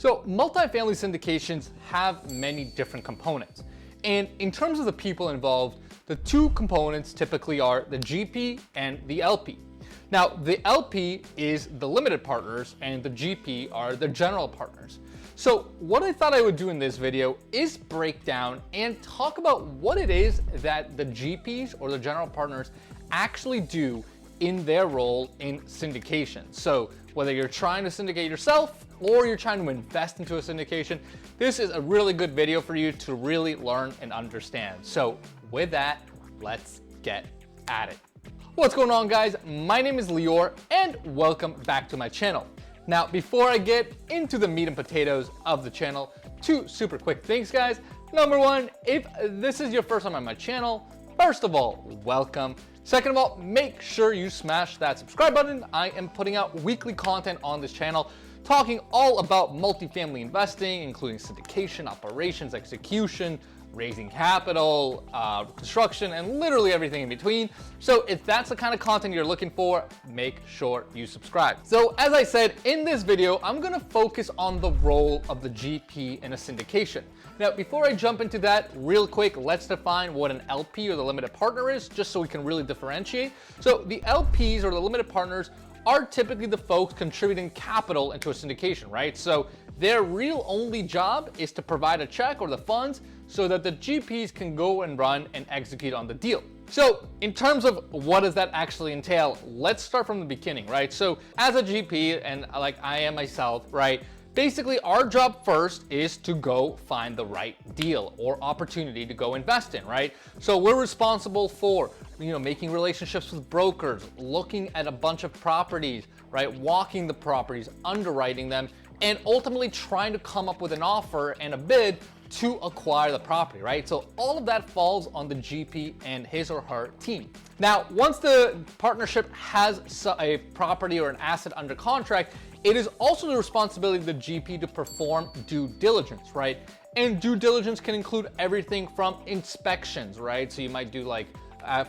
So multifamily syndications have many different components. And in terms of the people involved, the two components typically are the GP and the LP. Now, the LP is the limited partners and the GP are the general partners. So what I thought I would do in this video is break down and talk about what it is that the GPs or the general partners actually do in their role in syndication. So whether you're trying to syndicate yourself or you're trying to invest into a syndication, this is a really good video for you to really learn and understand. So with that, let's get at it. What's going on, guys? My name is Lior and welcome back to my channel. Now, before I get into the meat and potatoes of the channel, two super quick things, guys. Number one, if this is your first time on my channel, first of all, welcome. Second of all, make sure you smash that subscribe button. I am putting out weekly content on this channel talking all about multifamily investing, including syndication, operations, execution, raising capital, construction, and literally everything in between. So if that's the kind of content you're looking for, make sure you subscribe. So as I said, in this video, I'm gonna focus on the role of the GP in a syndication. Now, before I jump into that, real quick, let's define what an LP or the limited partner is, just so we can really differentiate. So the LPs or the limited partners are typically the folks contributing capital into a syndication, right? So their real only job is to provide a check or the funds so that the GPs can go and run and execute on the deal. So in terms of what does that actually entail, let's start from the beginning, right? So as a GP, and like I am myself, right? Basically, our job first is to go find the right deal or opportunity to go invest in, right? So we're responsible for, making relationships with brokers, looking at a bunch of properties, right? Walking the properties, underwriting them, and ultimately trying to come up with an offer and a bid to acquire the property, right? So all of that falls on the GP and his or her team. Now, once the partnership has a property or an asset under contract, it is also the responsibility of the GP to perform due diligence, right? And due diligence can include everything from inspections, right? So you might do like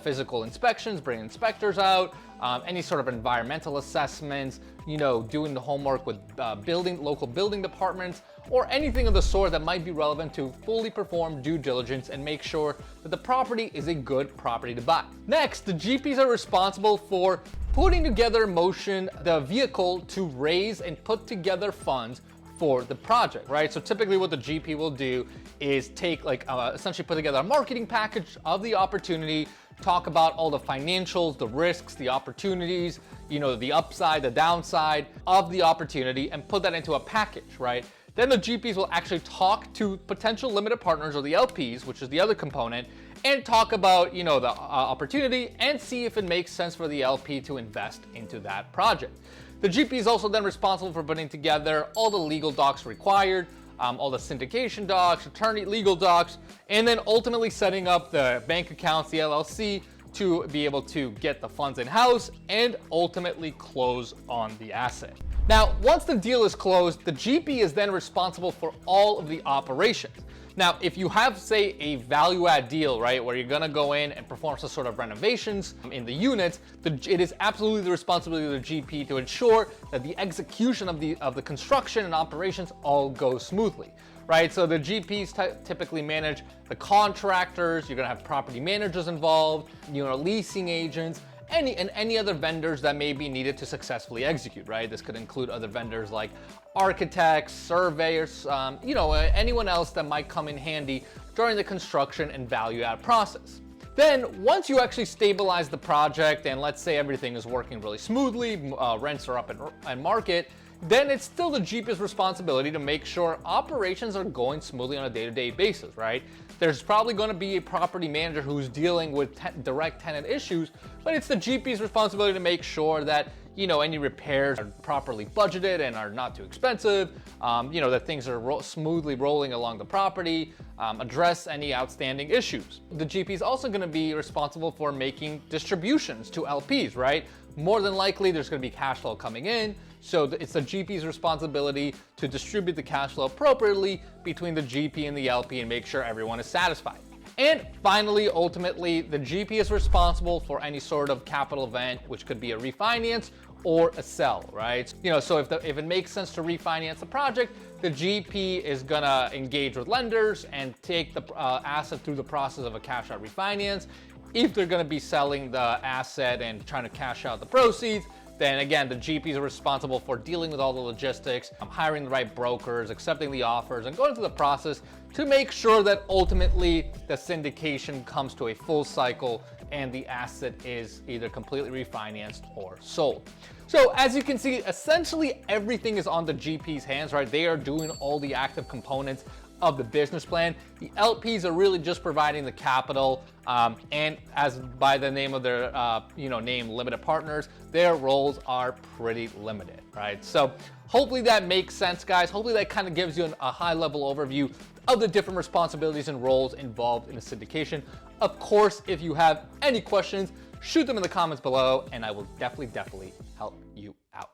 physical inspections, bring inspectors out, any sort of environmental assessments, doing the homework with local building departments, or anything of the sort that might be relevant to fully perform due diligence and make sure that the property is a good property to buy. Next, the GPs are responsible for putting together in motion the vehicle to raise and put together funds for the project, right? So typically what the GP will do is take essentially put together a marketing package of the opportunity, talk about all the financials, the risks, the opportunities, the upside, the downside of the opportunity, and put that into a package, right? Then the GPs will actually talk to potential limited partners or the LPs, which is the other component, and talk about, the opportunity and see if it makes sense for the LP to invest into that project. The GP is also then responsible for putting together all the legal docs required, all the syndication docs, attorney legal docs, and then ultimately setting up the bank accounts, the LLC, to be able to get the funds in-house and ultimately close on the asset. Now, once the deal is closed, the GP is then responsible for all of the operations. Now, if you have, say, a value-add deal, right, where you're gonna go in and perform some sort of renovations in the units, it is absolutely the responsibility of the GP to ensure that the execution of the construction and operations all go smoothly, right? So the GPs typically manage the contractors. You're gonna have property managers involved, leasing agents, any other vendors that may be needed to successfully execute, right? This could include other vendors like architects, surveyors, anyone else that might come in handy during the construction and value add process. Then once you actually stabilize the project and let's say everything is working really smoothly, rents are up in market, then it's still the GP's responsibility to make sure operations are going smoothly on a day-to-day basis, right? There's probably going to be a property manager who's dealing with direct tenant issues, but it's the GP's responsibility to make sure that any repairs are properly budgeted and are not too expensive, that things are smoothly rolling along the property, address any outstanding issues. The GP is also going to be responsible for making distributions to LPs, right? More than likely, there's going to be cash flow coming in, so it's the GP's responsibility to distribute the cash flow appropriately between the GP and the LP and make sure everyone is satisfied. And finally, ultimately, the GP is responsible for any sort of capital event, which could be a refinance or a sell, right? So if it makes sense to refinance the project, the GP is gonna engage with lenders and take the asset through the process of a cash out refinance. If they're gonna be selling the asset and trying to cash out the proceeds, then again, the GPs are responsible for dealing with all the logistics, hiring the right brokers, accepting the offers, and going through the process to make sure that ultimately the syndication comes to a full cycle and the asset is either completely refinanced or sold. So as you can see, essentially everything is on the GP's hands, right? They are doing all the active components of the business plan. The LPs are really just providing the capital, and as by the name of their name, limited partners, their roles are pretty limited, right? So hopefully that makes sense, guys. Hopefully that kind of gives you a high level overview of the different responsibilities and roles involved in a syndication. Of course, if you have any questions, shoot them in the comments below, and I will definitely help you out.